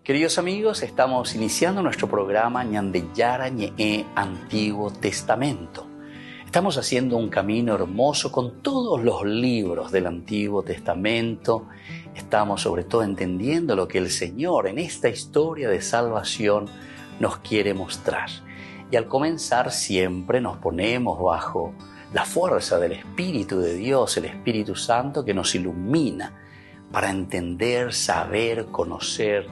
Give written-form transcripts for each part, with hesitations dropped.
Queridos amigos, estamos iniciando nuestro programa Ñandeyara Ñe'e Antiguo Testamento. Estamos haciendo un camino hermoso con todos los libros del Antiguo Testamento. Estamos sobre todo entendiendo lo que el Señor en esta historia de salvación nos quiere mostrar. Y al comenzar siempre nos ponemos bajo la fuerza del Espíritu de Dios, el Espíritu Santo que nos ilumina para entender, saber, conocer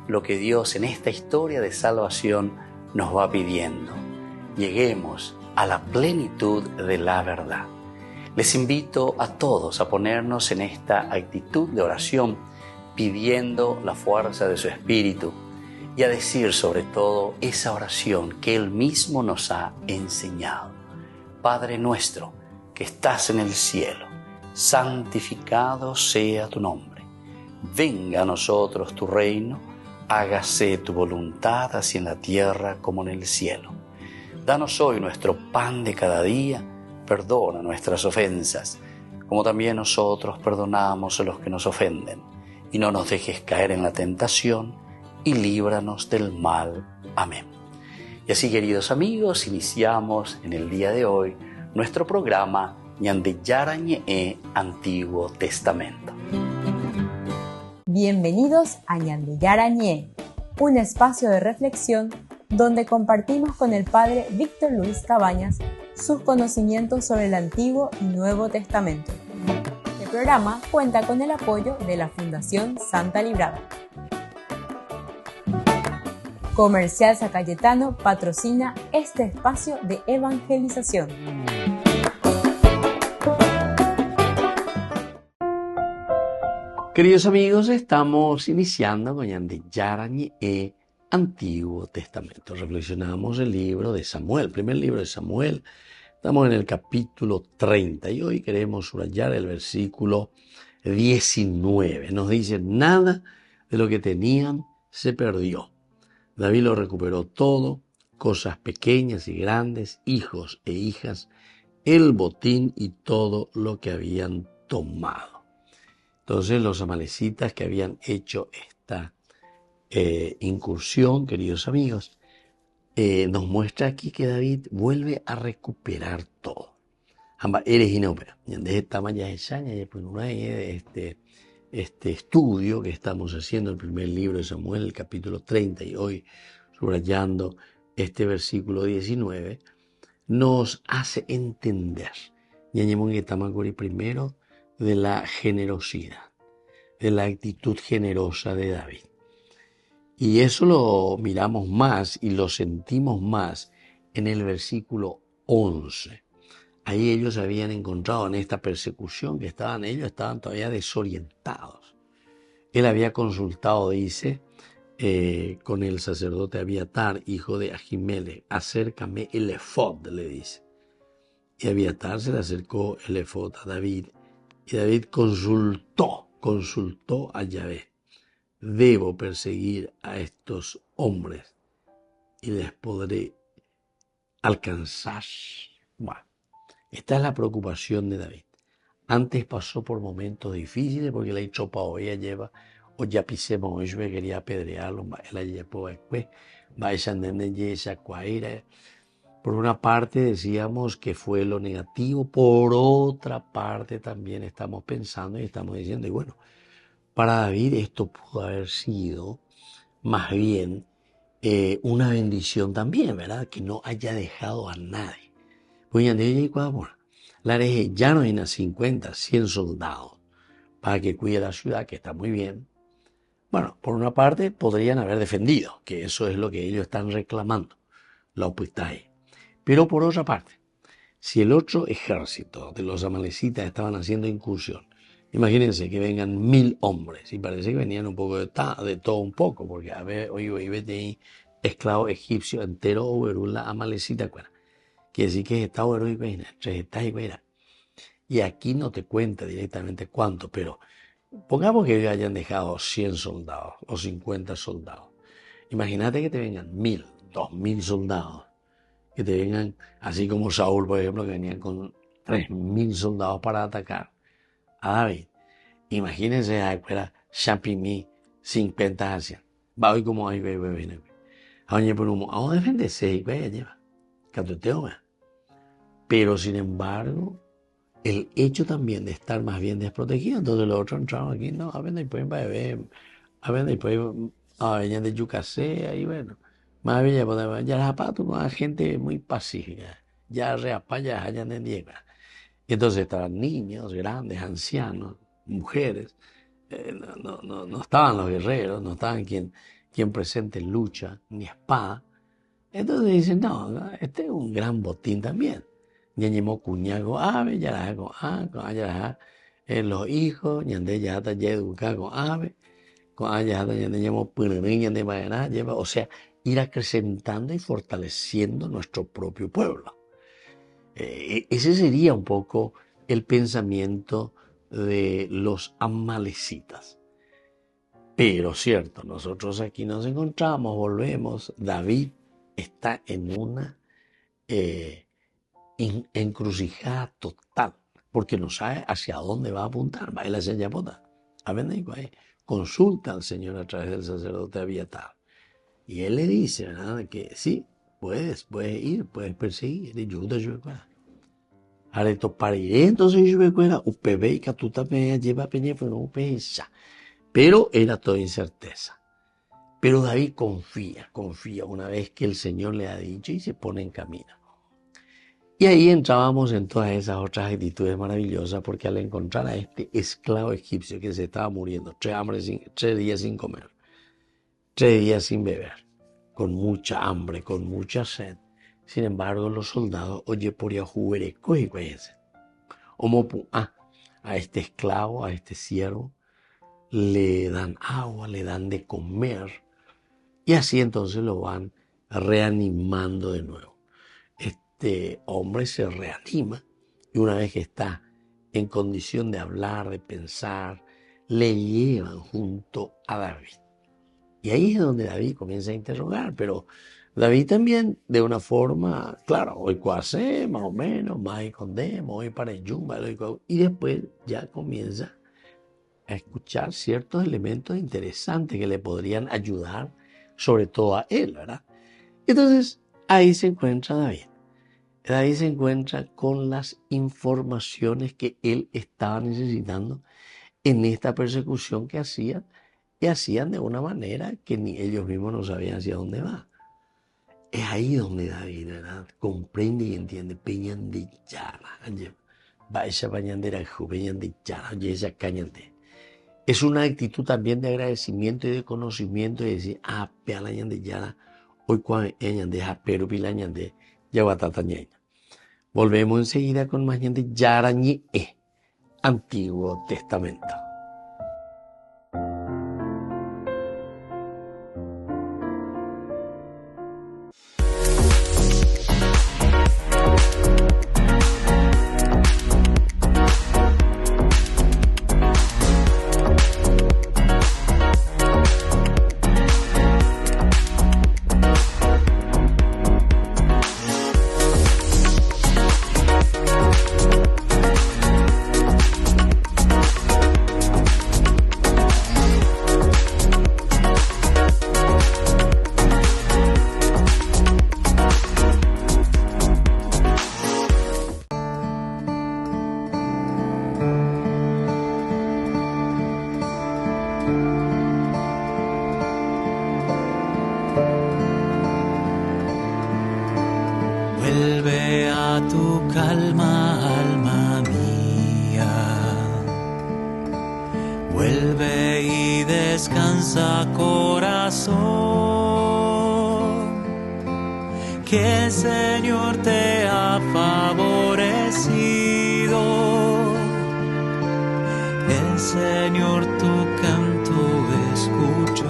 lo que Dios en esta historia de salvación nos va pidiendo. Lleguemos a la plenitud de la verdad. Les invito a todos a ponernos en esta actitud de oración, pidiendo la fuerza de su Espíritu y a decir sobre todo esa oración que Él mismo nos ha enseñado. Padre nuestro que estás en el cielo, santificado sea tu nombre. Venga a nosotros tu reino, hágase tu voluntad así en la tierra como en el cielo. Danos hoy nuestro pan de cada día, perdona nuestras ofensas, como también nosotros perdonamos a los que nos ofenden. Y no nos dejes caer en la tentación, y líbranos del mal. Amén. Y así, queridos amigos, iniciamos en el día de hoy nuestro programa Ñandeyara Ñe'e Antiguo Testamento. Bienvenidos a Ñandeyara Ñe'e, un espacio de reflexión donde compartimos con el Padre Víctor Luis Cabañas sus conocimientos sobre el Antiguo y Nuevo Testamento. El programa cuenta con el apoyo de la Fundación Santa Librada. Comercial San Cayetano patrocina este espacio de evangelización. Queridos amigos, estamos iniciando con Ñandeyara Ñe'e Antiguo Testamento. Reflexionamos el libro de Samuel, el primer libro de Samuel. Estamos en el capítulo 30 y hoy queremos subrayar el versículo 19. Nos dice, nada de lo que tenían se perdió. David lo recuperó todo, cosas pequeñas y grandes, hijos e hijas, el botín y todo lo que habían tomado. Entonces los amalecitas que habían hecho esta incursión, queridos amigos, nos muestra aquí que David vuelve a recuperar todo. Eres inopera. Desde esta mañana este estudio que estamos haciendo, el primer libro de Samuel, el capítulo 30, y hoy subrayando este versículo 19, nos hace entender, primero, de la generosidad, de la actitud generosa de David. Y eso lo miramos más y lo sentimos más en el versículo 11. Ahí ellos se habían encontrado en esta persecución que ellos estaban todavía desorientados. Él había consultado, dice, con el sacerdote Abiatar, hijo de Ahimelech, acércame el efod, le dice. Y Abiatar se le acercó el efod a David, y David consultó a Yahvé. Debo perseguir a estos hombres y les podré alcanzar. Bueno, esta es la preocupación de David. Antes pasó por momentos difíciles porque la tropa hoy lleva o ya pisemos hoy me quería apedrearlo, la llevó después, por una parte decíamos que fue lo negativo, por otra parte también estamos pensando y estamos diciendo, y bueno, para David esto pudo haber sido más bien una bendición también, ¿verdad? Que no haya dejado a nadie. Pues ya no hay 50, 100 soldados para que cuide la ciudad, que está muy bien. Bueno, por una parte podrían haber defendido, que eso es lo que ellos están reclamando, la opuestaje. Pero por otra parte, si el otro ejército de los amalecitas estaban haciendo incursión, imagínense que vengan 1000 hombres, y parece que venían un poco de todo un poco, porque a ver, oye, esclavo egipcio entero o verula amalecita, quiere decir que está y aquí no te cuenta directamente cuánto, pero pongamos que ellos hayan dejado 100 soldados o 50 soldados. Imagínate que te vengan 1000, 2000 soldados, que te vengan, así como Saúl, por ejemplo, que venían con 3000 soldados para atacar a David. Imagínense a Champigny 50 a 100. Va hoy como hay, ve. Oye, pero ¿cómo defenderse? Y vaya, lleva. Catoteo, va. Pero sin embargo, el hecho también de estar más bien desprotegido, entonces los otros entraron aquí, no, a ver, después va a ver, a ver, después a ver, de Yucasé, ahí bueno, más bien, pues, ya las patos con gente muy pacífica, ya reapaya, allá en Diega. Entonces estaban niños, grandes, ancianos, mujeres, no estaban los guerreros, no estaban quien presente lucha, ni espada. Entonces dicen, no, este es un gran botín también. Ñañemo cuñago ave, yaraja con yaraja, los hijos, ñande yata yeduca con ave, con yata ñande ñamo punirín, ñande mayaná, lleva, o sea, ir acrecentando y fortaleciendo nuestro propio pueblo. Ese sería un poco el pensamiento de los amalecitas. Pero cierto, nosotros aquí nos encontramos, volvemos, David está en una encrucijada total, porque no sabe hacia dónde va a apuntar. Va a ir a Señapota. Consulta al Señor a través del sacerdote Abiatar. Y él le dice, ¿verdad?, que sí, puedes ir, puedes perseguir. Areto pariré, entonces yo me cuenta, UPB y Catuta me lleva a peña, pero no pensa. Pero era toda incerteza. Pero David confía una vez que el Señor le ha dicho y se pone en camino. Y ahí entrábamos en todas esas otras actitudes maravillosas, porque al encontrar a este esclavo egipcio que se estaba muriendo, 3 días sin comer, 3 días sin beber, con mucha hambre, con mucha sed, sin embargo los soldados, oye, por Yahuereco y cuídense, a este esclavo, a este siervo, le dan agua, le dan de comer, y así entonces lo van reanimando de nuevo. Este hombre se reanima y una vez que está en condición de hablar, de pensar, le llevan junto a David. Y ahí es donde David comienza a interrogar, pero David también de una forma, claro, hoy cuase, más o menos, más escondemos, hoy para el yumba, y después ya comienza a escuchar ciertos elementos interesantes que le podrían ayudar, sobre todo a él, ¿verdad? Entonces ahí se encuentra David. David se encuentra con las informaciones que él estaba necesitando en esta persecución que hacían, y hacían de una manera que ni ellos mismos no sabían hacia dónde va. Es ahí donde David, ¿verdad?, comprende y entiende. Es una actitud también de agradecimiento y de conocimiento y decir, hoy cuando pero pilañande, ya volvemos enseguida con más de Yarañe, Antiguo Testamento. Vuelve a tu calma, alma mía. Vuelve y descansa, corazón. Que el Señor te ha favorecido. El Señor tu canto escuchó.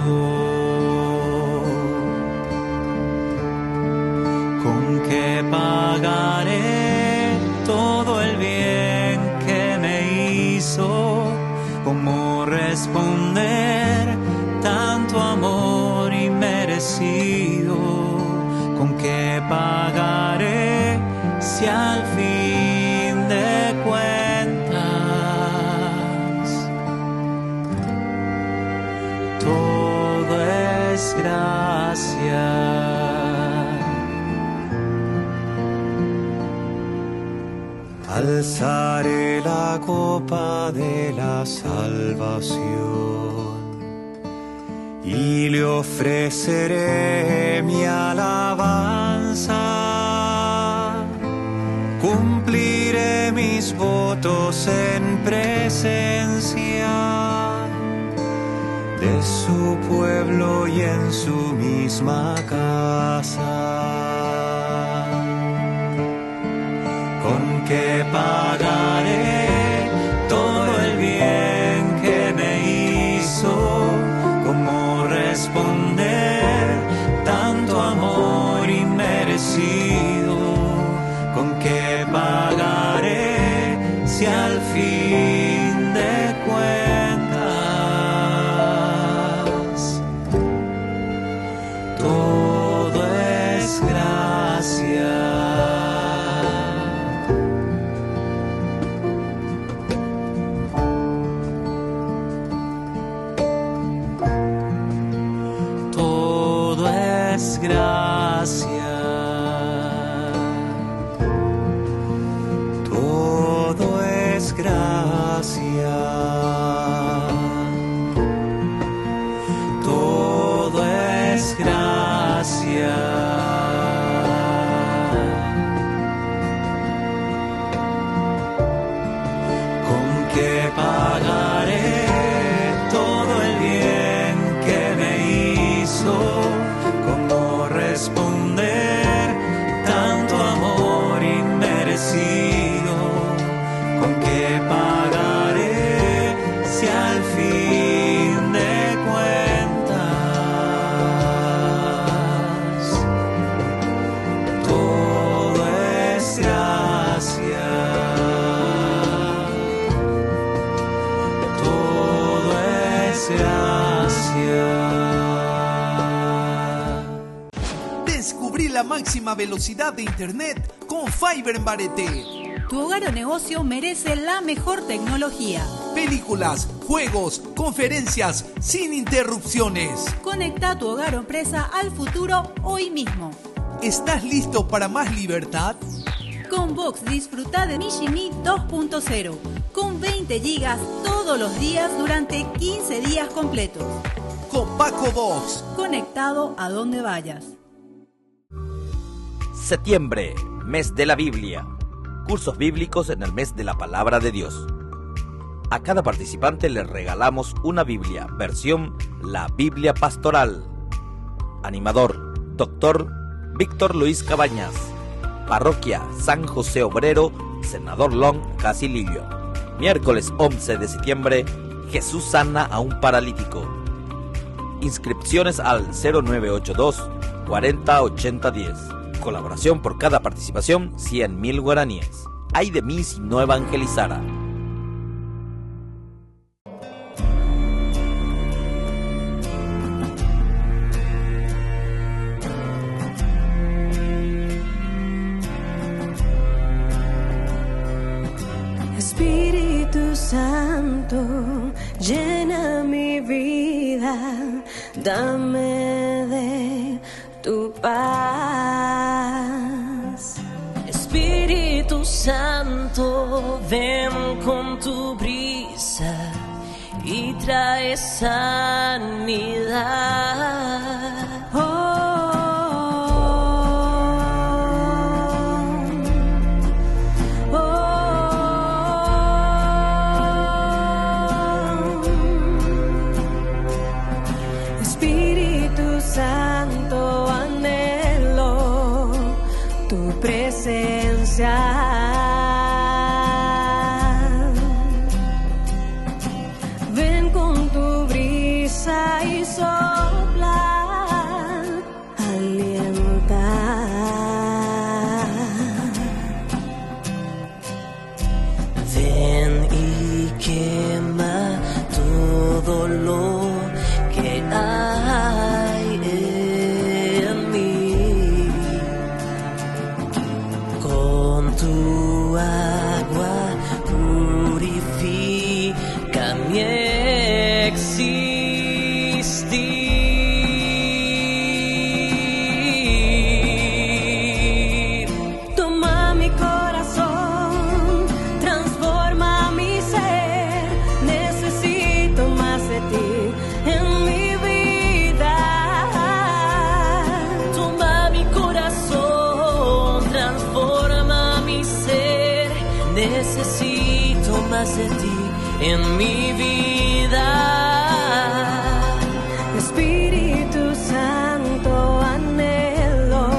¿Con qué pagaré todo el bien que me hizo? ¿Cómo responder tanto amor inmerecido? ¿Con qué pagaré si al fin de cuentas todo es gracia. Alzaré la copa de la salvación y le ofreceré mi alabanza. Cumpliré mis votos en presencia de su pueblo y en su misma casa. ¿Con qué pagaré todo el bien que me hizo? ¿Cómo responder tanto amor inmerecido? ¿Con qué pagaré si al fin de cuentas todo es gracia? Gracia, todo es gracia, todo es gracia. ¿Con qué pagaré todo el bien que me hizo? Responder tanto amor inmerecido. ¿Con qué pagaré si al fin de cuentas todo es gracia? Todo es gracia. Descubrí la máxima velocidad de internet con Fiber en Barete. Tu hogar o negocio merece la mejor tecnología. Películas, juegos, conferencias, sin interrupciones. Conecta tu hogar o empresa al futuro hoy mismo. ¿Estás listo para más libertad? Con Vox disfruta de Mishimi 2.0 con 20 gigas todos los días durante 15 días completos. Con Paco Vox. Conectado a donde vayas. Septiembre, mes de la Biblia. Cursos bíblicos en el mes de la Palabra de Dios. A cada participante le regalamos una Biblia, versión La Biblia Pastoral. Animador, Dr. Víctor Luis Cabañas. Parroquia San José Obrero, Senador Long, Casilillo. Miércoles 11 de septiembre, Jesús sana a un paralítico. Inscripciones al 0982 40 80 10. Colaboración por cada participación, 100.000 guaraníes. Ay de mí si no evangelizara. Espíritu Santo, llena mi vida, dame de tu paz. Espíritu Santo, ven con tu brisa y trae sanidad. Espíritu Santo, anhelo tu presencia. Ven con tu brisa y sopla necesito más de ti en mi vida. Espíritu Santo, anhelo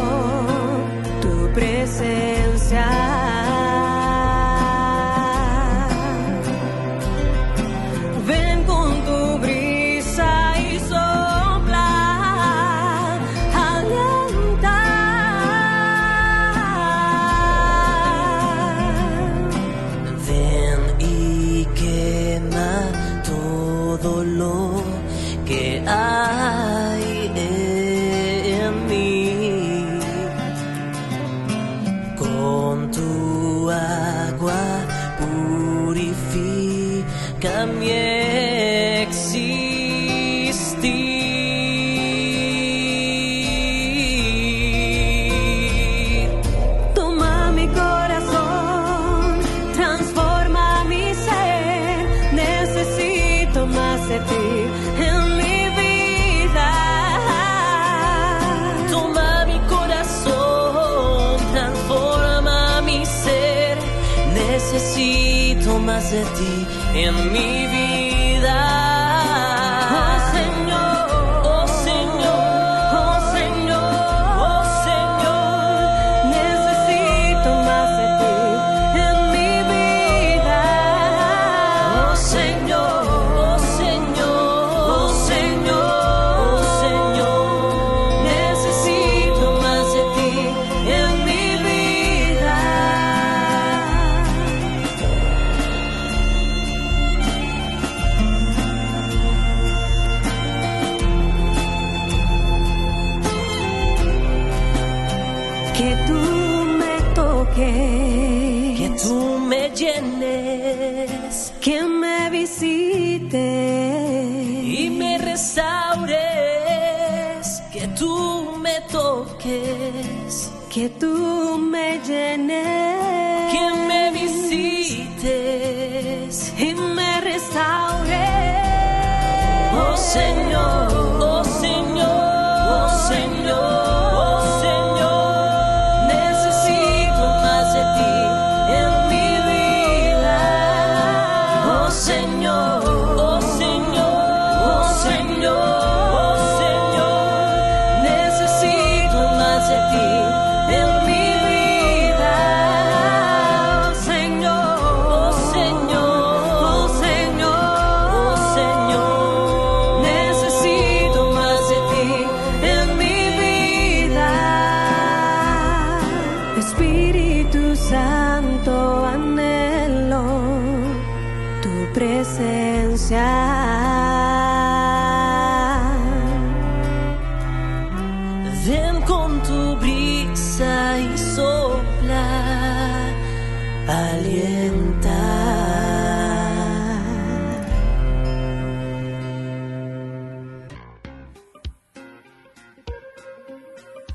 tu presencia. Ven con tu brisa y sopla, alienta. Ven y quema todo lo que hay en mí. Con tu agua purifica mi existir. Toma mi corazón, transforma mi ser. Necesito más de ti en mi vida. Toma mi corazón, transforma mi ser. Necesito más de ti en mi vida. Oh Señor, oh Señor, oh Señor, oh Señor. Necesito más de ti en mi vida. Oh Señor, oh Señor, oh Señor, oh Señor. Necesito más de ti en mi vida. Que tú me toques, que tú me llenes, que me visites y me restaures. Que tú me toques, que tú me llenes, que me visites y me restaures. Oh Señor, oh Señor, oh Señor. Espíritu Santo, anhelo tu presencia. Ven con tu brisa y sopla, alienta.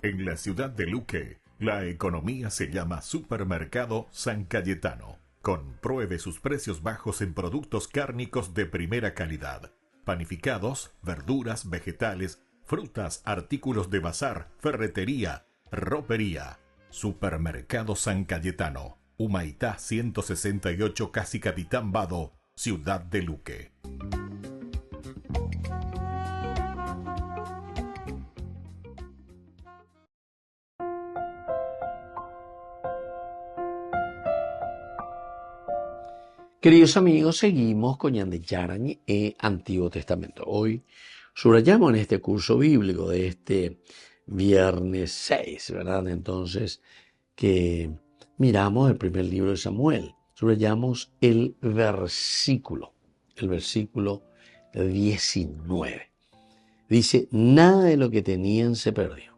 En la ciudad de Luque, la economía se llama Supermercado San Cayetano. Compruebe sus precios bajos en productos cárnicos de primera calidad. Panificados, verduras, vegetales, frutas, artículos de bazar, ferretería, ropería. Supermercado San Cayetano. Humaitá 168, Casi Capitán Vado, ciudad de Luque. Queridos amigos, seguimos con Ñandeyarañe e Antiguo Testamento. Hoy subrayamos en este curso bíblico de este viernes 6, ¿verdad? Entonces, que miramos el primer libro de Samuel. Subrayamos el versículo 19. Dice, nada de lo que tenían se perdió.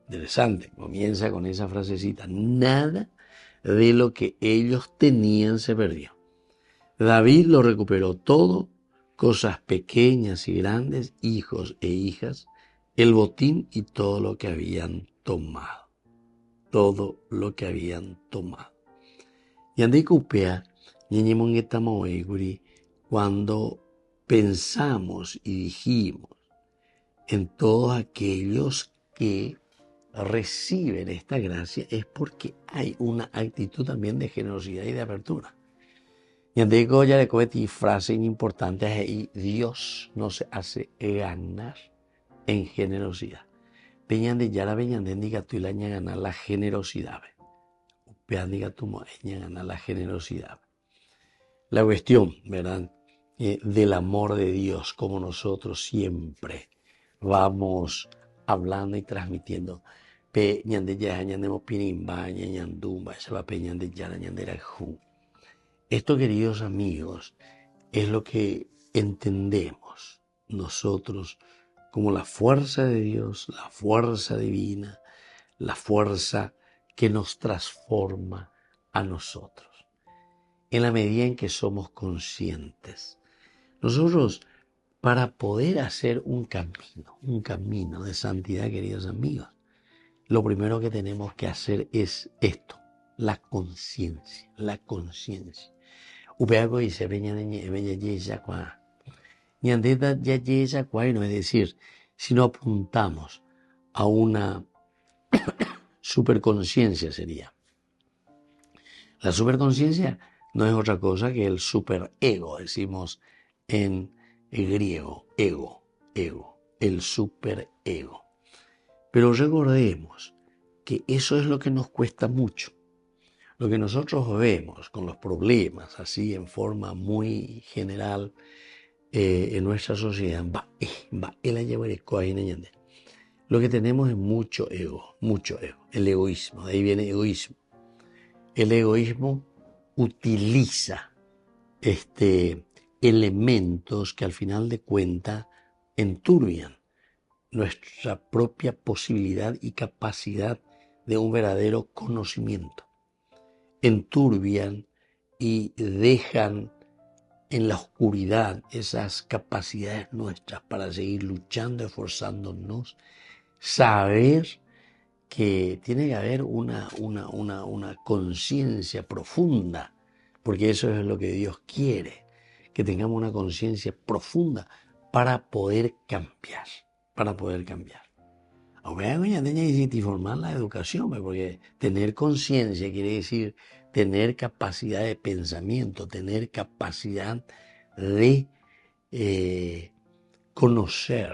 Interesante, comienza con esa frasecita, nada de lo que ellos tenían se perdió. David lo recuperó todo, cosas pequeñas y grandes, hijos e hijas, el botín y todo lo que habían tomado. Todo lo que habían tomado. Y andé cupea, cuando pensamos y dijimos en todos aquellos que reciben esta gracia, es porque hay una actitud también de generosidad y de apertura. Ñandego ya le cometí frase importante ahí. Dios no se hace ganar en generosidad. Peñande ya la veñande diga tú la ña ganar la generosidad. Pean diga tú ña ganar la generosidad. La cuestión, ¿verdad? Del amor de Dios, como nosotros siempre vamos hablando y transmitiendo. Pe ñande ya ñandemo pinimba, ñandumba, se va pe ñande ya ñandera ju. Esto, queridos amigos, es lo que entendemos nosotros como la fuerza de Dios, la fuerza divina, la fuerza que nos transforma a nosotros. En la medida en que somos conscientes, nosotros, para poder hacer un camino de santidad, queridos amigos, lo primero que tenemos que hacer es esto, la conciencia. Upeago y se veña de yacuá. Ñandeta ya yacuá, no es decir, si no apuntamos a una superconciencia sería. La superconciencia no es otra cosa que el superego, decimos en griego, ego, el superego. Pero recordemos que eso es lo que nos cuesta mucho. Lo que nosotros vemos con los problemas, así en forma muy general en nuestra sociedad, lo que tenemos es mucho ego, el egoísmo, de ahí viene egoísmo. El egoísmo utiliza elementos que al final de cuentas enturbian nuestra propia posibilidad y capacidad de un verdadero conocimiento. Enturbian y dejan en la oscuridad esas capacidades nuestras para seguir luchando, esforzándonos, saber que tiene que haber una conciencia profunda, porque eso es lo que Dios quiere, que tengamos una conciencia profunda para poder cambiar, Ahora hay que formar la educación, porque tener conciencia quiere decir tener capacidad de pensamiento, tener capacidad de conocer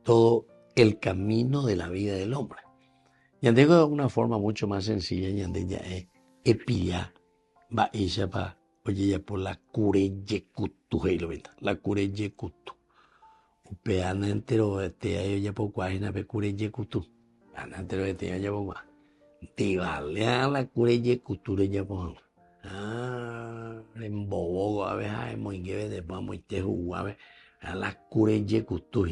todo el camino de la vida del hombre. Ya tengo una forma mucho más sencilla, ya es epilla, va ella pa, oye ya por la cureyekutu, la cureyekutu. Peana entero te ya por cuáina pe cureyekutu. Ana entero te ya por cuá. Te vale a la cureyekutu ya por. En bobo a ver hay muy que ver después muy te jugar a la cureyekutu.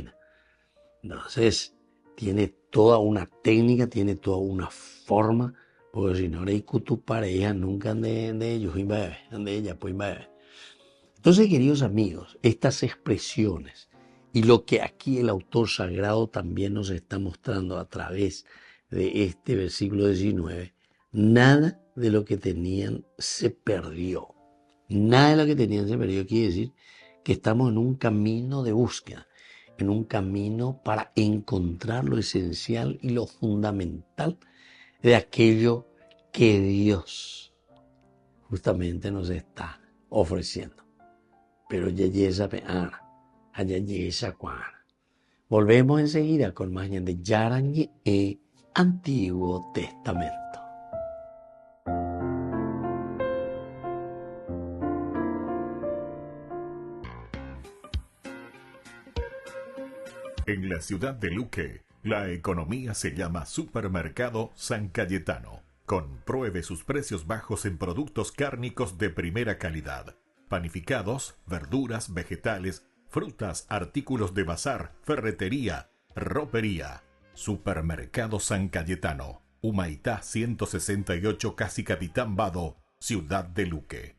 Entonces tiene toda una técnica, tiene toda una forma, porque si no hay kutu pareja nunca de ellos y bebé, de ella pues bebé. Entonces, queridos amigos, estas expresiones y lo que aquí el autor sagrado también nos está mostrando a través de este versículo 19, nada de lo que tenían se perdió. Nada de lo que tenían se perdió quiere decir que estamos en un camino de búsqueda, en un camino para encontrar lo esencial y lo fundamental de aquello que Dios justamente nos está ofreciendo. Pero ya esa peana, allá esa cuana. Volvemos enseguida con más de Yarañe e Antiguo Testamento. En la ciudad de Luque, la economía se llama Supermercado San Cayetano. Compruebe sus precios bajos en productos cárnicos de primera calidad. Panificados, verduras, vegetales, frutas, artículos de bazar, ferretería, ropería. Supermercado San Cayetano. Humaitá 168, Casi Capitán Vado, ciudad de Luque.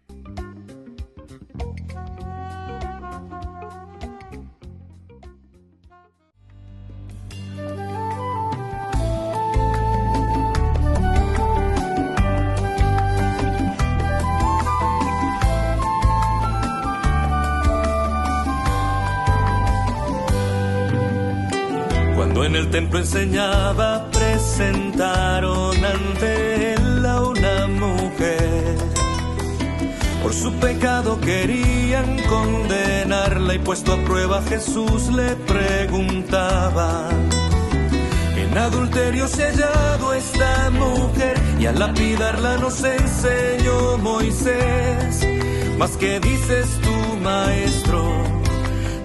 En el templo enseñaba, presentaron ante él a una mujer Por su pecado querían condenarla y puesto a prueba Jesús le preguntaba: en adulterio se ha hallado esta mujer y al lapidarla nos enseñó Moisés. Mas ¿qué dices tú, maestro?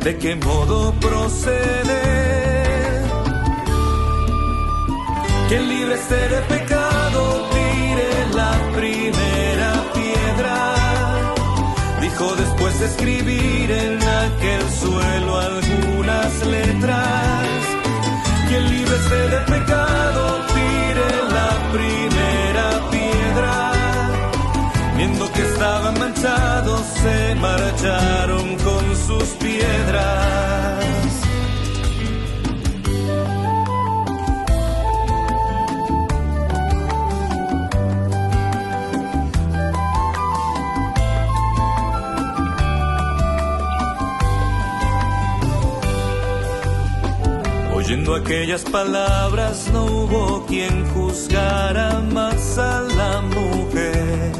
¿De qué modo proceder? Quien libre esté de pecado tire la primera piedra. Dijo después de escribir en aquel suelo algunas letras. Quien libre esté de pecado tire la primera piedra. Viendo que estaban manchados se marcharon con sus piedras. Oyendo aquellas palabras no hubo quien juzgara más a la mujer.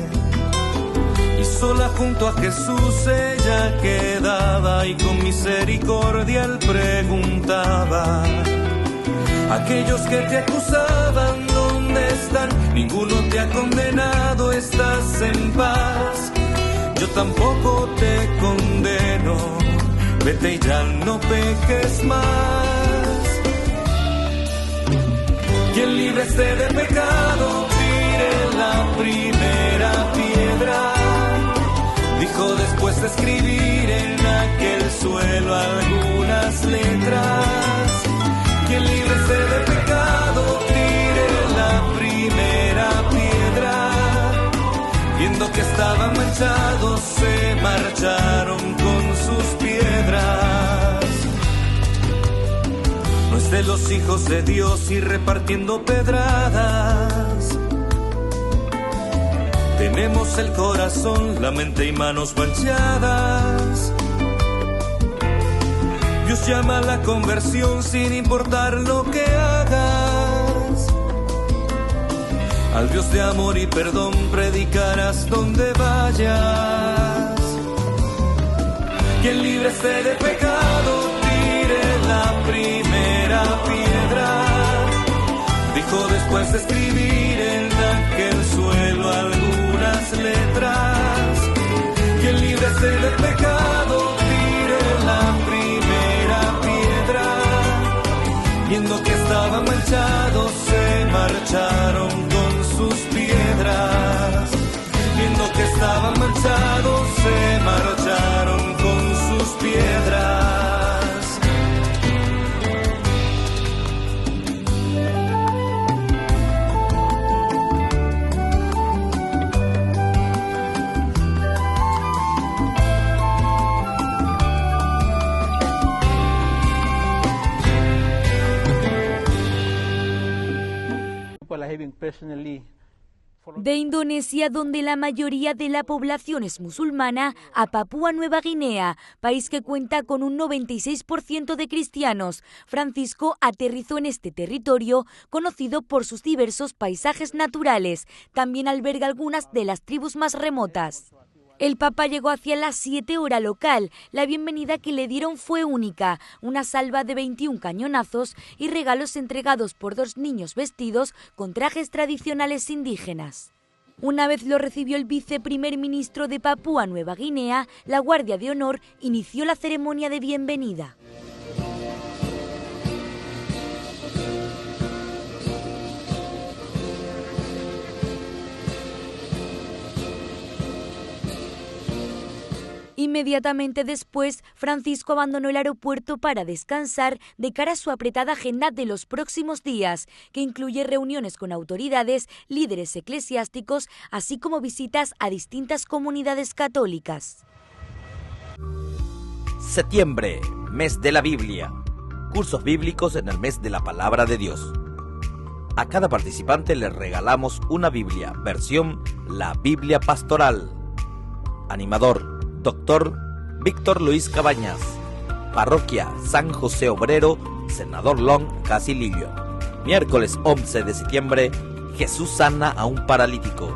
Y sola junto a Jesús ella quedaba y con misericordia él preguntaba: aquellos que te acusaban, ¿dónde están? Ninguno te ha condenado, estás en paz. Yo tampoco te condeno, vete y ya no peques más. Quien libre esté de pecado, tire la primera piedra. Dijo después de escribir en aquel suelo algunas letras. Quien libre esté de pecado, tire la primera piedra. Viendo que estaban manchados, se marcharon con sus piedras. No es de los hijos de Dios ir repartiendo pedradas. Tenemos el corazón, la mente y manos manchadas. Dios llama a la conversión sin importar lo que hagas. Al Dios de amor y perdón predicarás donde vayas. Quien libre esté de pecado, tire la primera piedra. Dijo después de escribir en aquel suelo algunas letras. Quien libre esté de pecado, tire la primera piedra. Viendo que estaban manchados, se marcharon con sus piedras. Viendo que estaban manchados, se marcharon con sus piedras. De Indonesia, donde la mayoría de la población es musulmana, a Papúa Nueva Guinea, país que cuenta con un 96% de cristianos, Francisco aterrizó en este territorio, conocido por sus diversos paisajes naturales. También alberga algunas de las tribus más remotas. El Papa llegó hacia las 7 hora local. La bienvenida que le dieron fue única, una salva de 21 cañonazos y regalos entregados por 2 niños vestidos con trajes tradicionales indígenas. Una vez lo recibió el viceprimer ministro de Papúa Nueva Guinea, la Guardia de Honor inició la ceremonia de bienvenida. Inmediatamente después, Francisco abandonó el aeropuerto para descansar de cara a su apretada agenda de los próximos días, que incluye reuniones con autoridades, líderes eclesiásticos, así como visitas a distintas comunidades católicas. Septiembre, mes de la Biblia. Cursos bíblicos en el mes de la palabra de Dios. A cada participante le regalamos una Biblia, versión La Biblia Pastoral. Animador, Dr. Víctor Luis Cabañas. Parroquia San José Obrero, Senador Long, Casilillo. Miércoles 11 de septiembre, Jesús sana a un paralítico.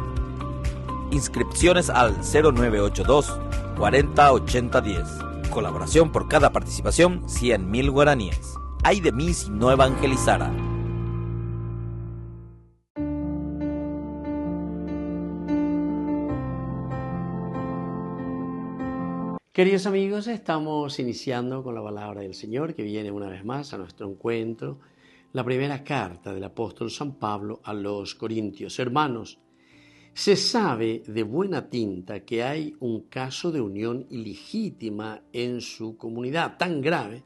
Inscripciones al 0982 40 80 10. Colaboración por cada participación, 100.000 guaraníes. Ay de mí si no evangelizara. Queridos amigos, estamos iniciando con la palabra del Señor que viene una vez más a nuestro encuentro, la primera carta del apóstol San Pablo a los Corintios. Hermanos, se sabe de buena tinta que hay un caso de unión ilegítima en su comunidad, tan grave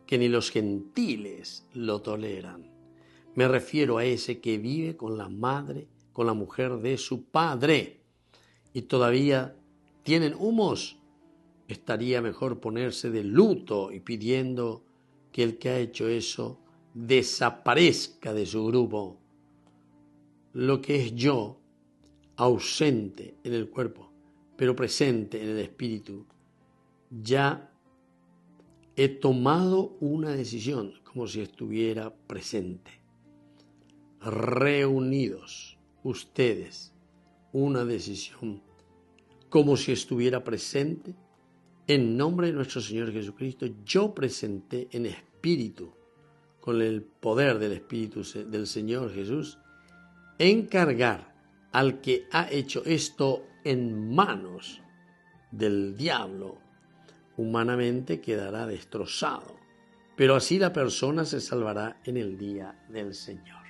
que ni los gentiles lo toleran. Me refiero a ese que vive con la madre, con la mujer de su padre, y todavía tienen humos. Estaría mejor ponerse de luto y pidiendo que el que ha hecho eso desaparezca de su grupo. Lo que es yo, ausente en el cuerpo, pero presente en el espíritu, ya he tomado una decisión como si estuviera presente. Reunidos ustedes, una decisión como si estuviera presente. En nombre de nuestro Señor Jesucristo, yo presenté en espíritu, con el poder del Espíritu del Señor Jesús, encargar al que ha hecho esto en manos del diablo. Humanamente quedará destrozado, pero así la persona se salvará en el día del Señor.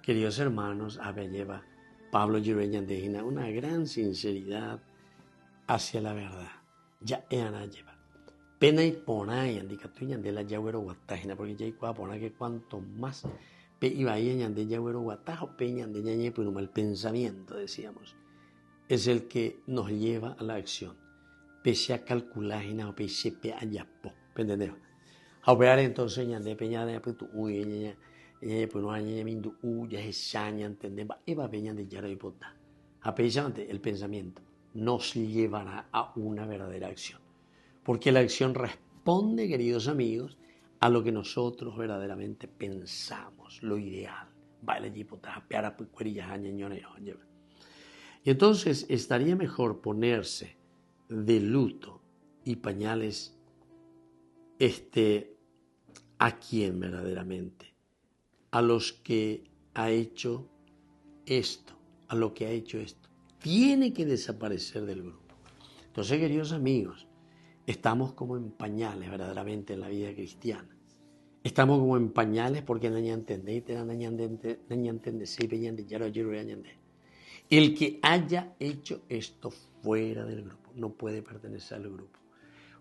Queridos hermanos, lleva Pablo Giroña de una gran sinceridad hacia la verdad. Ya eana lleva pena y pona y andicatu ñande la yagüero guatajina porque ya icua pona que cuanto más pe iba ahí ñande yagüero guatajo pe ñande ñañe punuma el pensamiento decíamos es el que nos lleva a la acción pese a calculagina o pese pe ayapo ¿entendés? A operar entonces ñande peña de aputu uy ñañe punuma ñañe mindu ya es saña ¿entendés? Iba peña de yara y pota a pesante el pensamiento nos llevará a una verdadera acción. Porque la acción responde, queridos amigos, a lo que nosotros verdaderamente pensamos, lo ideal. Y entonces estaría mejor ponerse de luto y pañales ¿a quién verdaderamente? A los que ha hecho esto, a lo que ha hecho esto. Tiene que desaparecer del grupo. Entonces, queridos amigos, estamos como en pañales verdaderamente en la vida cristiana. Estamos como en pañales porque no entendéis, el que haya hecho esto fuera del grupo no puede pertenecer al grupo.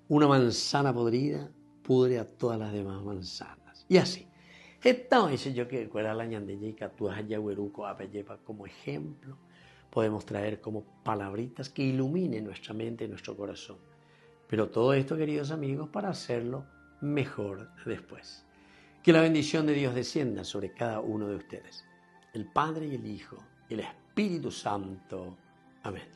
Una manzana podrida pudre a todas las demás manzanas. Y así. Entonces, yo que recuerda la ñandeña y catuas yagueruco como ejemplo. Podemos traer como palabritas que iluminen nuestra mente y nuestro corazón. Pero todo esto, queridos amigos, para hacerlo mejor después. Que la bendición de Dios descienda sobre cada uno de ustedes. El Padre y el Hijo y el Espíritu Santo. Amén.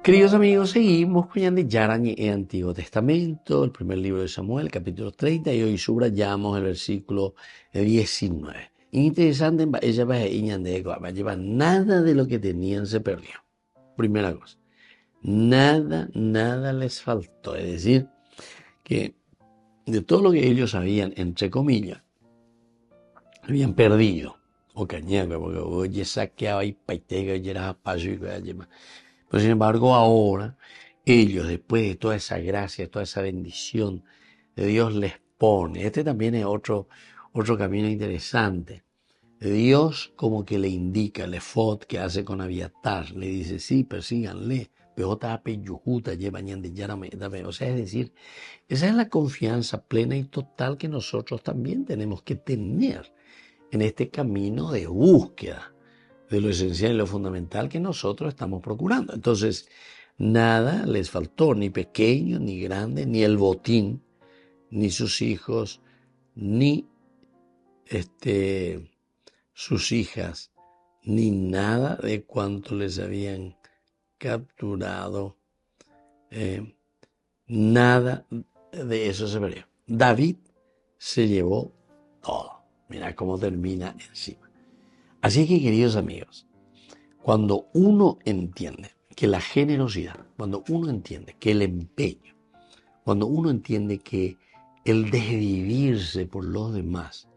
Queridos amigos, seguimos con Yarañe el Antiguo Testamento, el primer libro de Samuel, capítulo 30, y hoy subrayamos el versículo 19. Interesante, nada de lo que tenían se perdió. Primera cosa, nada les faltó. Es decir, que de todo lo que ellos habían, entre comillas, habían perdido. O cañaga, porque oye, saqueaba y paitega, y era paso y pero sin embargo ahora ellos, después de toda esa gracia, toda esa bendición de Dios les pone. También es otro camino interesante. Dios como que le indica el efod que hace con Abiatar, le dice, sí, persíganle, o sea, es decir, esa es la confianza plena y total que nosotros también tenemos que tener en este camino de búsqueda de lo esencial y lo fundamental que nosotros estamos procurando. Entonces, nada les faltó, ni pequeño, ni grande, ni el botín, ni sus hijos, ni sus hijas, ni nada de cuanto les habían capturado, nada de eso se perdió. David se llevó todo. Mira cómo termina encima. Así que, queridos amigos, cuando uno entiende que la generosidad, cuando uno entiende que el empeño, cuando uno entiende que el desvivirse por los demás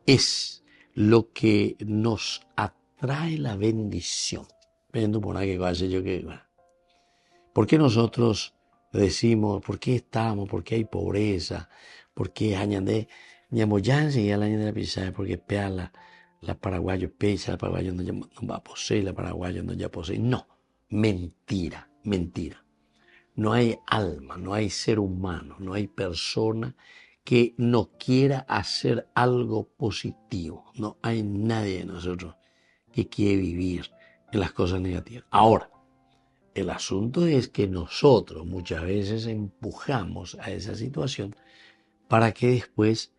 es lo que nos atrae la bendición. ¿Por qué nosotros decimos, por qué estamos, por qué hay pobreza, por qué añade, ya enseguida la añade la pizza, porque pea la paraguayo pesa, la paraguayo no va a poseer, la paraguayo no ya posee. No, mentira. No hay alma, no hay ser humano, no hay persona que no quiera hacer algo positivo. No hay nadie de nosotros que quiere vivir en las cosas negativas. Ahora, el asunto es que nosotros muchas veces empujamos a esa situación para que después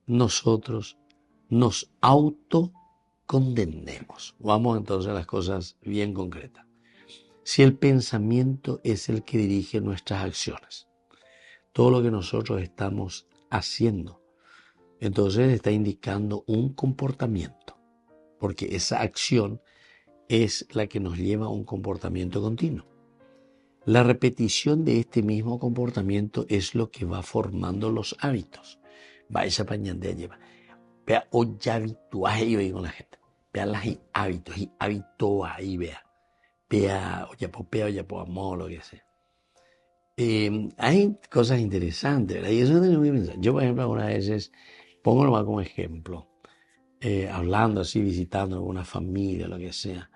nosotros nos autocondenemos. Vamos entonces a las cosas bien concretas. Si el pensamiento es el que dirige nuestras acciones, todo lo que nosotros estamos haciendo, entonces está indicando un comportamiento, porque esa acción es la que nos lleva a un comportamiento continuo. La repetición de este mismo comportamiento es lo que va formando los hábitos. Va esa pañandea lleva. Vea, hoy ya habituaje y oí con la gente. Vea los hábitos y hábito ahí, vea. Vea, ya por amor, lo que sea. Hay cosas interesantes, ¿verdad? Y eso tenemos que pensar. Yo, por ejemplo, algunas veces, pongo nomás como ejemplo, hablando así, visitando alguna familia, lo que sea,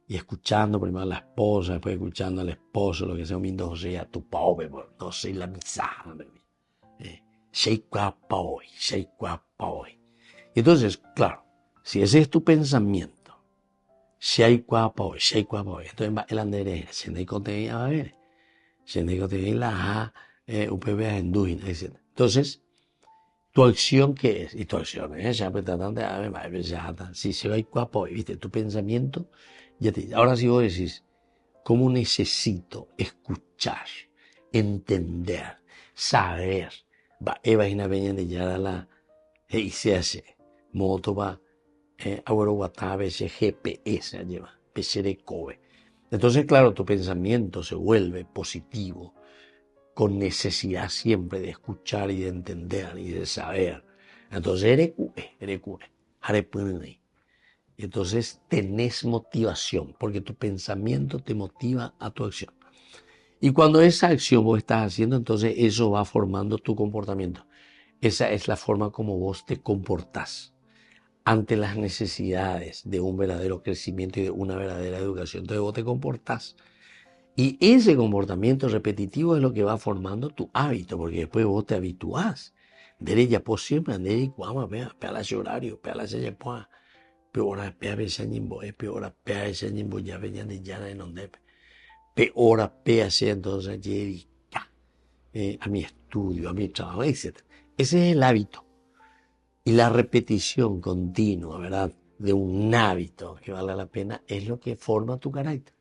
y escuchando primero a la esposa, después escuchando al esposo, lo que sea, mientras José a tu pobre, no sé, la misa, y entonces, claro, si ese es tu pensamiento, entonces va el andere, se ne conté a ver, se ne conté la UPB endúgena, etc. Entonces, tu acción, ¿qué es? Y tu acción es, si se va a cuapo, viste, tu pensamiento, ya te dice. Ahora si vos decís, ¿cómo necesito escuchar, entender, saber? Va, imagina venir de ya la, y se hace, moto va, ahora guatabe, ese GPS lleva, PC Kobe. Entonces, claro, tu pensamiento se vuelve positivo, con necesidad siempre de escuchar y de entender y de saber. Entonces, y entonces tenés motivación, porque tu pensamiento te motiva a tu acción. Y cuando esa acción vos estás haciendo, entonces eso va formando tu comportamiento. Esa es la forma como vos te comportás ante las necesidades de un verdadero crecimiento y de una verdadera educación. Entonces vos te comportás. Y ese comportamiento repetitivo es lo que va formando tu hábito, porque después vos te habituás. Dere ya por siempre, dere cuama, pea la horario, pea la sella poa, peora pea besa nimbo, peora pea esa nimbo ya venían de llana en donde, peora pea sea entonces dedica a mi estudio, a mi trabajo, etc. Ese es el hábito. Y la repetición continua, ¿verdad?, de un hábito que vale la pena es lo que forma tu carácter.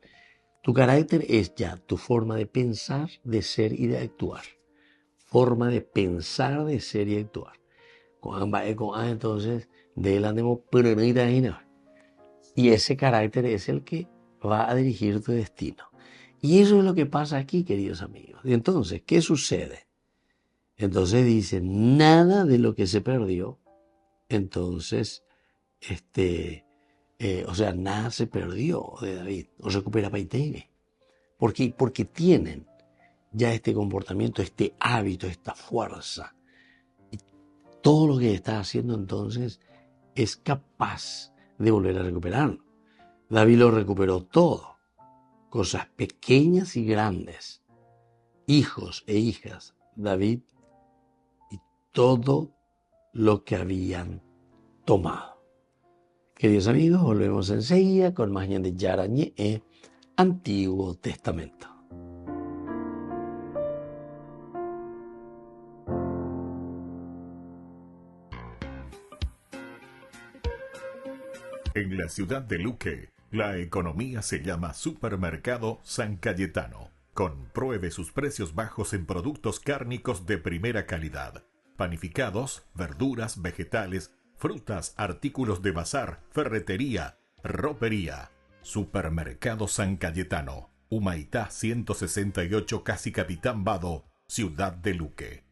Tu carácter es ya tu forma de pensar, de ser y de actuar. Forma de pensar, de ser y actuar. Entonces, de la y ese carácter es el que va a dirigir tu destino. Y eso es lo que pasa aquí, queridos amigos. Y entonces, ¿qué sucede? Entonces dice, nada de lo que se perdió, entonces, nada se perdió de David, o recupera Paitene. Porque tienen ya este comportamiento, este hábito, esta fuerza. Y todo lo que está haciendo entonces es capaz de volver a recuperarlo. David lo recuperó todo, cosas pequeñas y grandes, hijos e hijas, David y todo lo que habían tomado. Queridos amigos, volvemos enseguida con más Ñan de Yara Ñe, Antiguo Testamento. En la ciudad de Luque, la economía se llama Supermercado San Cayetano. Compruebe sus precios bajos en productos cárnicos de primera calidad. Panificados, verduras, vegetales, frutas, artículos de bazar, ferretería, ropería. Supermercado San Cayetano, Humaitá 168, Casi Capitán Vado, ciudad de Luque.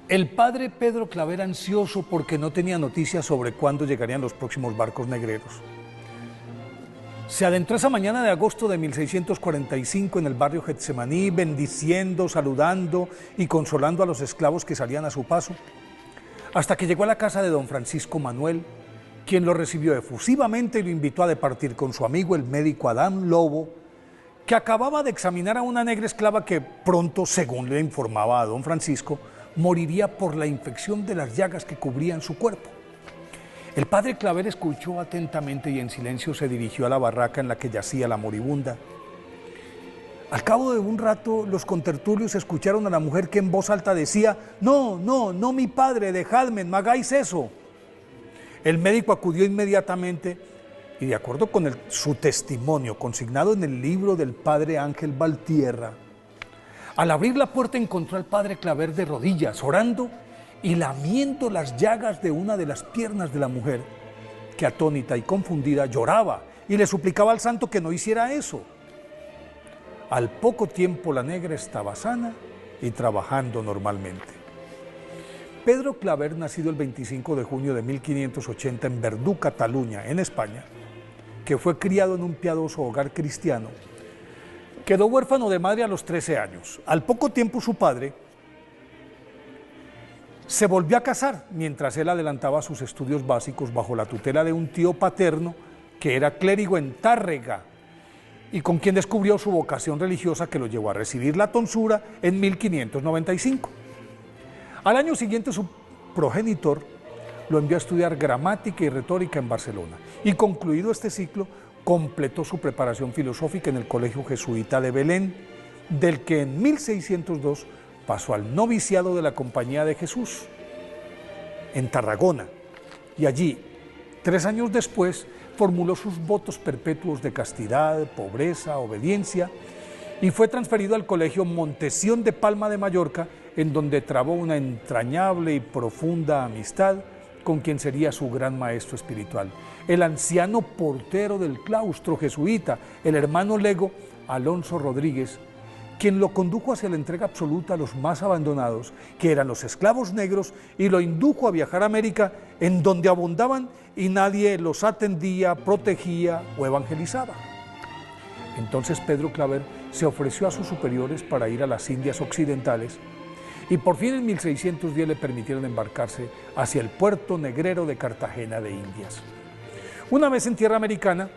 El padre Pedro Claver ansioso porque no tenía noticias sobre cuándo llegarían los próximos barcos negreros. Se adentró esa mañana de agosto de 1645 en el barrio Getsemaní, bendiciendo, saludando y consolando a los esclavos que salían a su paso, hasta que llegó a la casa de don Francisco Manuel, quien lo recibió efusivamente y lo invitó a departir con su amigo el médico Adán Lobo, que acababa de examinar a una negra esclava que pronto, según le informaba a don Francisco, moriría por la infección de las llagas que cubrían su cuerpo. El padre Claver escuchó atentamente y en silencio se dirigió a la barraca en la que yacía la moribunda. Al cabo de un rato, los contertulios escucharon a la mujer que en voz alta decía: no, mi padre, dejadme, no hagáis eso. El médico acudió inmediatamente y, de acuerdo con su testimonio consignado en el libro del padre Ángel Valtierra, al abrir la puerta encontró al padre Claver de rodillas, orando y lamiendo las llagas de una de las piernas de la mujer, que atónita y confundida lloraba y le suplicaba al santo que no hiciera eso. Al poco tiempo la negra estaba sana y trabajando normalmente. Pedro Claver, nacido el 25 de junio de 1580 en Verdú, Cataluña, en España, que fue criado en un piadoso hogar cristiano, quedó huérfano de madre a los 13 años. Al poco tiempo su padre se volvió a casar mientras él adelantaba sus estudios básicos bajo la tutela de un tío paterno que era clérigo en Tárrega y con quien descubrió su vocación religiosa que lo llevó a recibir la tonsura en 1595. Al año siguiente su progenitor lo envió a estudiar gramática y retórica en Barcelona y, concluido este ciclo, completó su preparación filosófica en el Colegio Jesuita de Belén, del que en 1602 pasó al noviciado de la Compañía de Jesús en Tarragona, y allí, 3 años después, formuló sus votos perpetuos de castidad, pobreza, obediencia, y fue transferido al Colegio Montesión de Palma de Mallorca, en donde trabó una entrañable y profunda amistad con quien sería su gran maestro espiritual, el anciano portero del claustro jesuita, el hermano lego Alonso Rodríguez, quien lo condujo hacia la entrega absoluta a los más abandonados, que eran los esclavos negros, y lo indujo a viajar a América, en donde abundaban y nadie los atendía, protegía o evangelizaba. Entonces Pedro Claver se ofreció a sus superiores para ir a las Indias Occidentales, y por fin en 1610 le permitieron embarcarse hacia el puerto negrero de Cartagena de Indias. Una vez en tierra americana,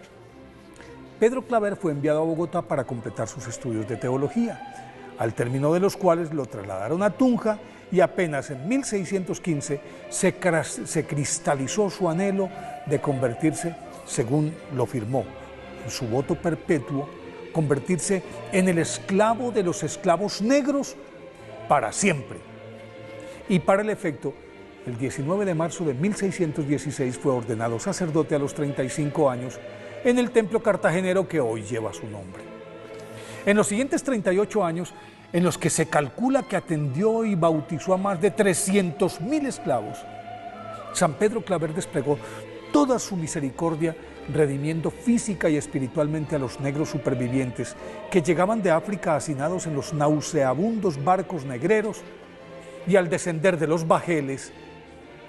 Pedro Claver fue enviado a Bogotá para completar sus estudios de teología, al término de los cuales lo trasladaron a Tunja, y apenas en 1615 se cristalizó su anhelo de convertirse, según lo firmó en su voto perpetuo, convertirse en el esclavo de los esclavos negros para siempre. Y para el efecto, el 19 de marzo de 1616 fue ordenado sacerdote a los 35 años en el templo cartagenero que hoy lleva su nombre. En los siguientes 38 años, en los que se calcula que atendió y bautizó a más de 300.000 esclavos, San Pedro Claver desplegó toda su misericordia, redimiendo física y espiritualmente a los negros supervivientes que llegaban de África hacinados en los nauseabundos barcos negreros y al descender de los bajeles,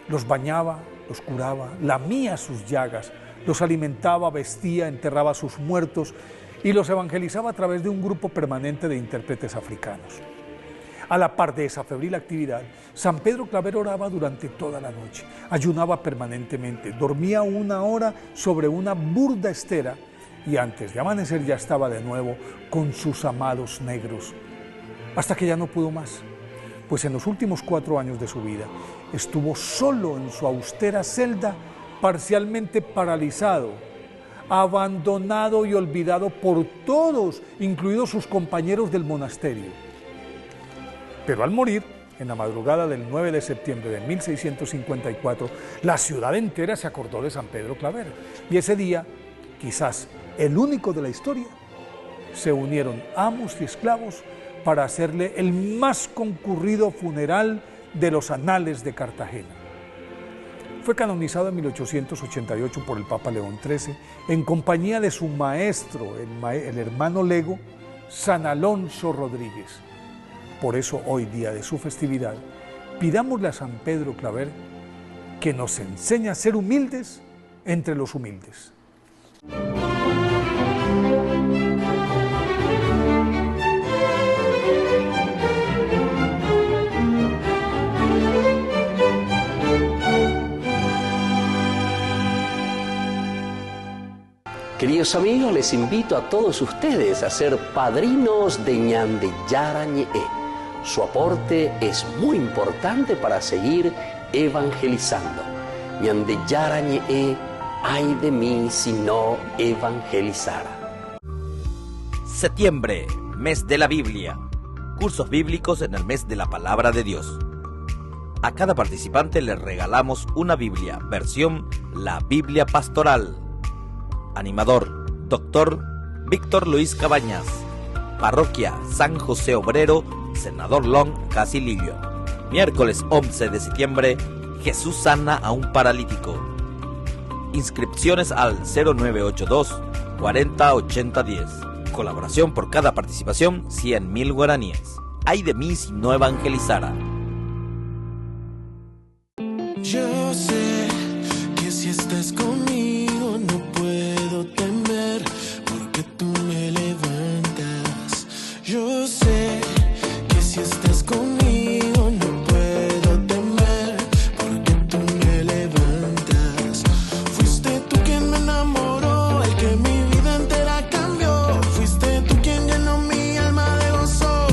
los bañaba, los curaba, lamía sus llagas, los alimentaba, vestía, enterraba a sus muertos y los evangelizaba a través de un grupo permanente de intérpretes africanos. A la par de esa febril actividad, San Pedro Claver oraba durante toda la noche, ayunaba permanentemente, dormía 1 hora sobre una burda estera y antes de amanecer ya estaba de nuevo con sus amados negros, hasta que ya no pudo más, pues en los últimos 4 años de su vida estuvo solo en su austera celda, parcialmente paralizado, abandonado y olvidado por todos, incluidos sus compañeros del monasterio. Pero al morir, en la madrugada del 9 de septiembre de 1654, la ciudad entera se acordó de San Pedro Claver. Y ese día, quizás el único de la historia, se unieron amos y esclavos para hacerle el más concurrido funeral de los anales de Cartagena. Fue canonizado en 1888 por el Papa León XIII en compañía de su maestro, el hermano lego, San Alonso Rodríguez. Por eso hoy, día de su festividad, pidámosle a San Pedro Claver que nos enseñe a ser humildes entre los humildes. Queridos amigos, les invito a todos ustedes a ser padrinos de Ñandeyara Ñe'e. Su aporte es muy importante para seguir evangelizando. Ñandeyara Ñe'e, ay de mí si no evangelizara. Septiembre, mes de la Biblia. Cursos bíblicos en el mes de la Palabra de Dios. A cada participante le regalamos una Biblia, versión La Biblia Pastoral. Animador, Dr. Víctor Luis Cabañas. Parroquia San José Obrero, Senador Long, Casilillo. Miércoles 11 de septiembre, Jesús sana a un paralítico. Inscripciones al 0982 40 80 10. Colaboración por cada participación, 100.000 guaraníes. Ay de mí si no evangelizara. Yo sé que si estás conmigo no puedo temer, porque tú me levantas. Yo sé que si estás conmigo no puedo temer, porque tú me levantas. Fuiste tú quien me enamoró, el que mi vida entera cambió. Fuiste tú quien llenó mi alma de gozo,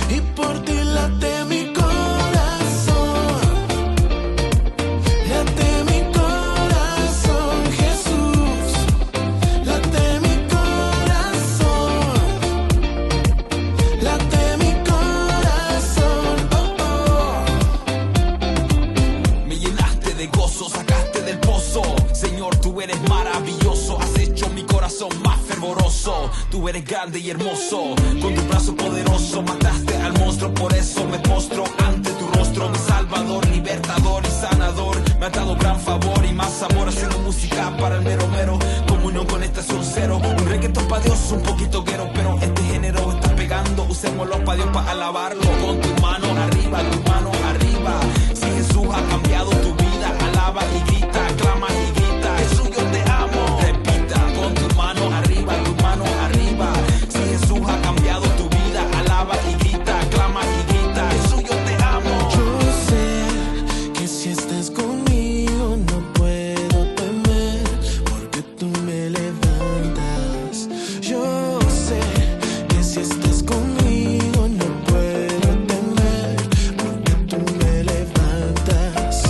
y por ti late mi corazón. Late mi corazón, Jesús. Late mi corazón. Late mi corazón. Oh, oh. Me llenaste de gozo, sacaste del pozo. Señor, tú eres maravilloso. Has hecho mi corazón más fervoroso. Tú eres grande y hermoso. Con tu brazo poderoso mataste al monstruo. Por eso me postro ante tu rostro. Mi salvador, libertador y sanador. Me ha dado gran favor y más amor, haciendo música para el mero mero. Comunión con estación cero. Un reggaetón pa' Dios, un poquito guero, pero este género está pegando. Usémoslo pa' Dios, pa' alabarlo. Con tu mano arriba, tu mano arriba. Si Jesús ha cambiado tu vida, alaba y grita, clama y grita. Jesús, yo te amo. Repita, con tu mano arriba, tu mano arriba. Si Jesús ha cambiado tu vida, alaba y grita, clama y grita. Jesús, yo te amo. Yo sé que si estás conmigo no puedo temer, porque tú me levantas. Yo sé que si estás conmigo no puedo temer, porque tú me levantas.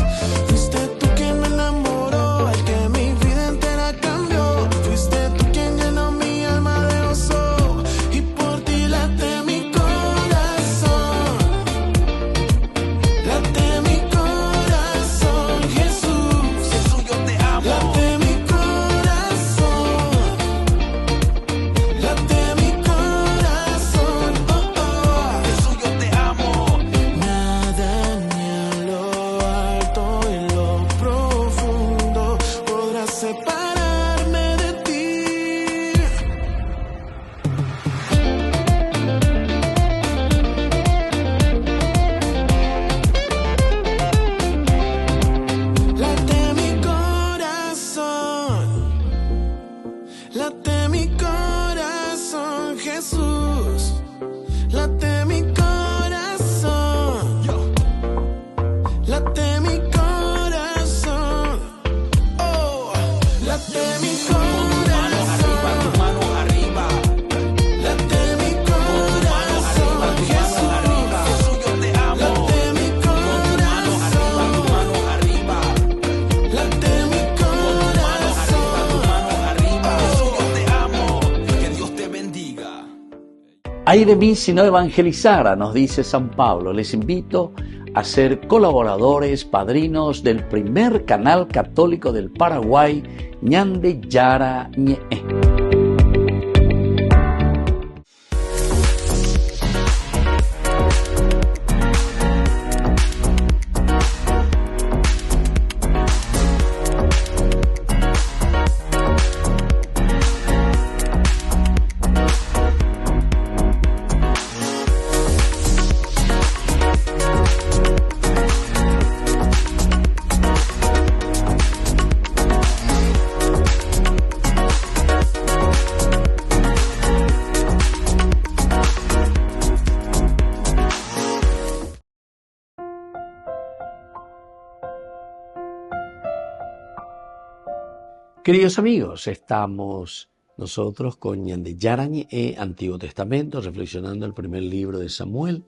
Ay de mí si no evangelizara, nos dice San Pablo. Les invito a ser colaboradores, padrinos del primer canal católico del Paraguay, Ñande Yara Ñe'e. Queridos amigos, estamos nosotros con Ñande Yara Ñe'e, Antiguo Testamento, reflexionando el primer libro de Samuel.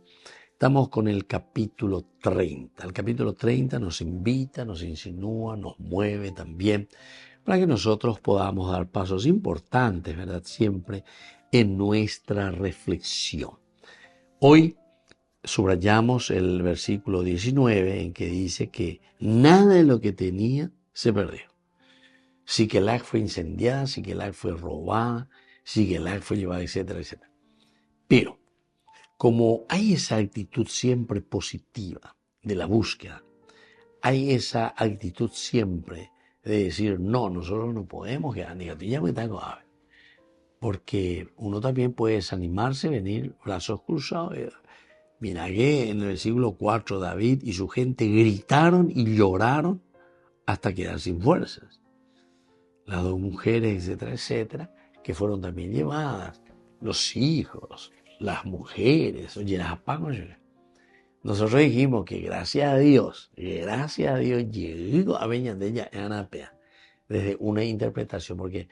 Estamos con el capítulo 30. El capítulo 30 nos invita, nos insinúa, nos mueve también para que nosotros podamos dar pasos importantes, ¿verdad? Siempre en nuestra reflexión. Hoy subrayamos el versículo 19 en que dice que nada de lo que tenía se perdió. Siquelac fue incendiada, Siquelac fue robada, Siquelac fue llevada, etcétera, etcétera. Pero, como hay esa actitud siempre positiva de la búsqueda, hay esa actitud siempre de decir, no, nosotros no podemos quedar negativos, porque uno también puede desanimarse, venir brazos cruzados. Mira que en el siglo IV David y su gente gritaron y lloraron hasta quedar sin fuerzas. Las dos mujeres, etcétera, etcétera, que fueron también llevadas, los hijos, las mujeres, oye, las apagos. Nosotros dijimos que gracias a Dios, llegó a Beñandella en Anapea, desde una interpretación, porque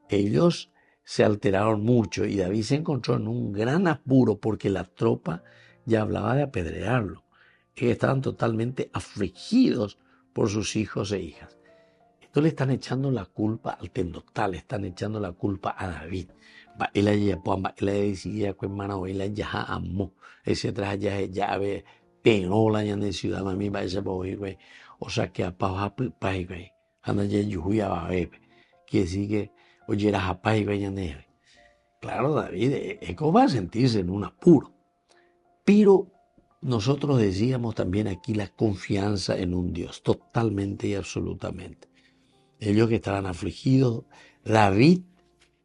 ellos se alteraron mucho y David se encontró en un gran apuro porque la tropa ya hablaba de apedrearlo. Ellos estaban totalmente afligidos por sus hijos e hijas. Entonces le están echando la culpa al Tendotal, le están echando la culpa a David. Él haya decidido que hermano él haya amó, etcétera, ya ve penola ya en ciudad mami va ese güey, o sea que a pa güey, anda ya yuya va bebe, que decir que oye era japay güey ya neve. Claro, David, ¿cómo va a sentirse en un apuro? Pero nosotros decíamos también aquí la confianza en un Dios, totalmente y absolutamente. Ellos que estaban afligidos, David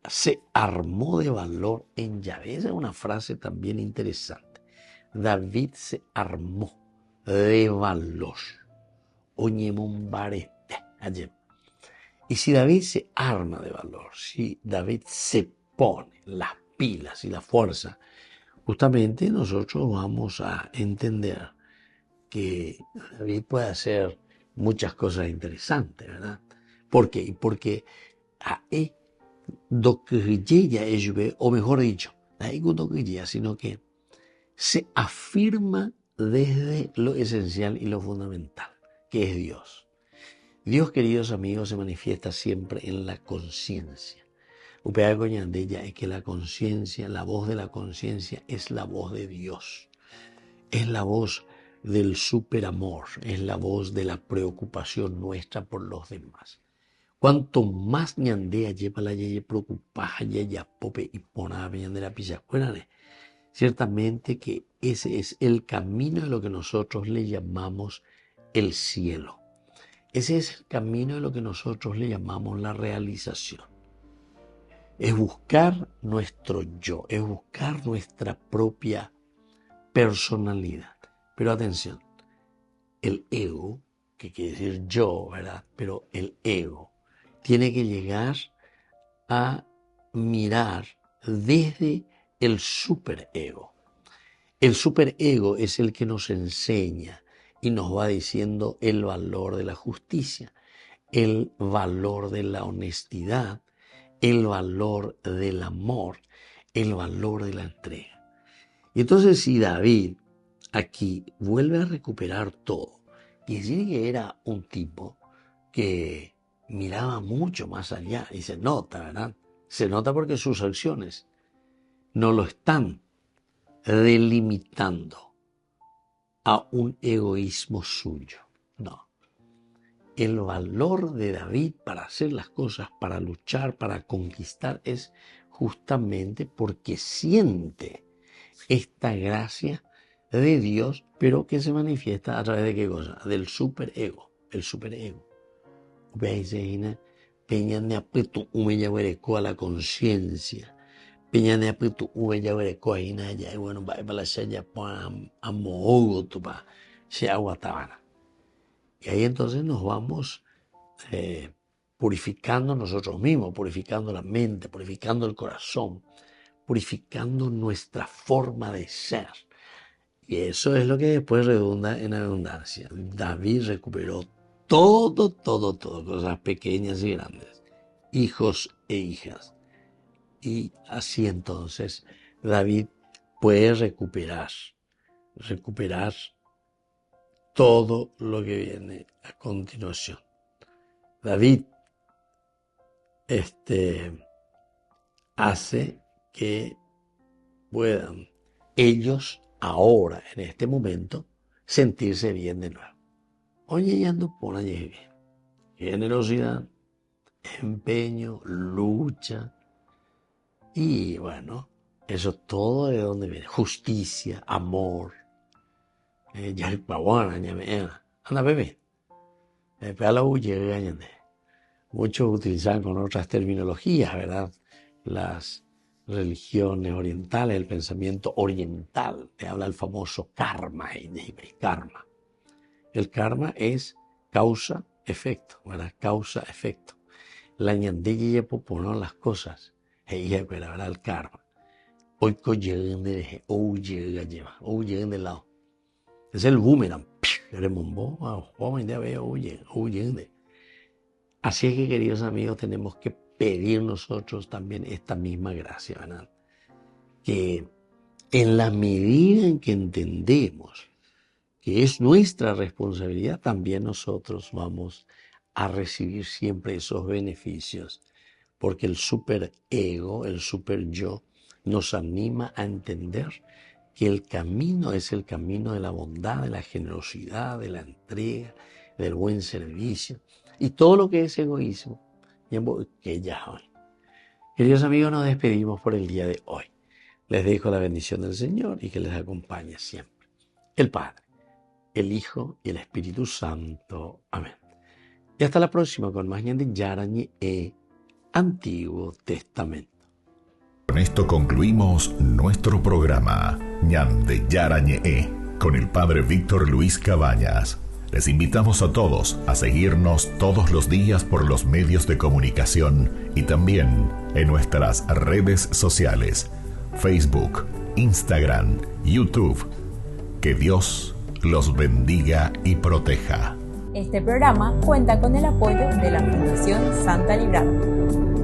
se armó de valor en Yahvé. Esa es una frase también interesante. David se armó de valor. Y si David se arma de valor, si David se pone las pilas y la fuerza, justamente nosotros vamos a entender que David puede hacer muchas cosas interesantes, ¿verdad? ¿Por qué? Porque o mejor dicho, sino que se afirma desde lo esencial y lo fundamental, que es Dios. Dios, queridos amigos, se manifiesta siempre en la conciencia. Upea Coñandella es que la conciencia, la voz de la conciencia es la voz de Dios. Es la voz del superamor, es la voz de la preocupación nuestra por los demás. Cuanto más ñandea lleva la yeye preocupada, ya pope y pona ñandera pichacuérane. Ciertamente que ese es el camino de lo que nosotros le llamamos el cielo. Ese es el camino de lo que nosotros le llamamos la realización. Es buscar nuestro yo, es buscar nuestra propia personalidad. Pero atención, el ego, que quiere decir yo, ¿verdad? Pero el ego tiene que llegar a mirar desde el superego. El superego es el que nos enseña y nos va diciendo el valor de la justicia, el valor de la honestidad, el valor del amor, el valor de la entrega. Y entonces si David aquí vuelve a recuperar todo, quiere decir que era un tipo que miraba mucho más allá y se nota, ¿verdad? Se nota porque sus acciones no lo están delimitando a un egoísmo suyo. No. El valor de David para hacer las cosas, para luchar, para conquistar, es justamente porque siente esta gracia de Dios, pero que se manifiesta a través de qué cosa? Del superego. El superego. Peña apretu a la conciencia. Peña apretu ya bueno, va para la ya a mohogo tupa se aguatabana. Y ahí entonces nos vamos purificando nosotros mismos, purificando la mente, purificando el corazón, purificando nuestra forma de ser. Y eso es lo que después redunda en abundancia. David recuperó todo, cosas pequeñas y grandes, hijos e hijas. Y así entonces David puede recuperar todo lo que viene a continuación. David hace que puedan ellos ahora, en este momento, sentirse bien de nuevo. Oye, ya no ponen bien. Generosidad, empeño, lucha. Y bueno, eso todo de dónde viene. Justicia, amor. Anda, bebé. Muchos utilizan con otras terminologías, ¿verdad? Las religiones orientales, el pensamiento oriental, te habla el famoso karma. El karma es causa-efecto, ¿verdad? Causa-efecto. La ñandilla ponen las cosas, ella ¿verdad? El karma. Hoy llegan de lado. Es el boomerang. Así es que, queridos amigos, tenemos que pedir nosotros también esta misma gracia, ¿verdad? Que en la medida en que entendemos que es nuestra responsabilidad, también nosotros vamos a recibir siempre esos beneficios, porque el superego, el superyo, nos anima a entender que el camino es el camino de la bondad, de la generosidad, de la entrega, del buen servicio, y todo lo que es egoísmo, que ya hoy. Queridos amigos, nos despedimos por el día de hoy. Les dejo la bendición del Señor y que les acompañe siempre el Padre, el Hijo y el Espíritu Santo. Amén. Y hasta la próxima con más Ñande Yarañe Antiguo Testamento. Con esto concluimos nuestro programa Ñande Yarañe con el Padre Víctor Luis Cabañas. Les invitamos a todos a seguirnos todos los días por los medios de comunicación y también en nuestras redes sociales, Facebook, Instagram, YouTube. Que Dios los bendiga y proteja. Este programa cuenta con el apoyo de la Fundación Santa Librada.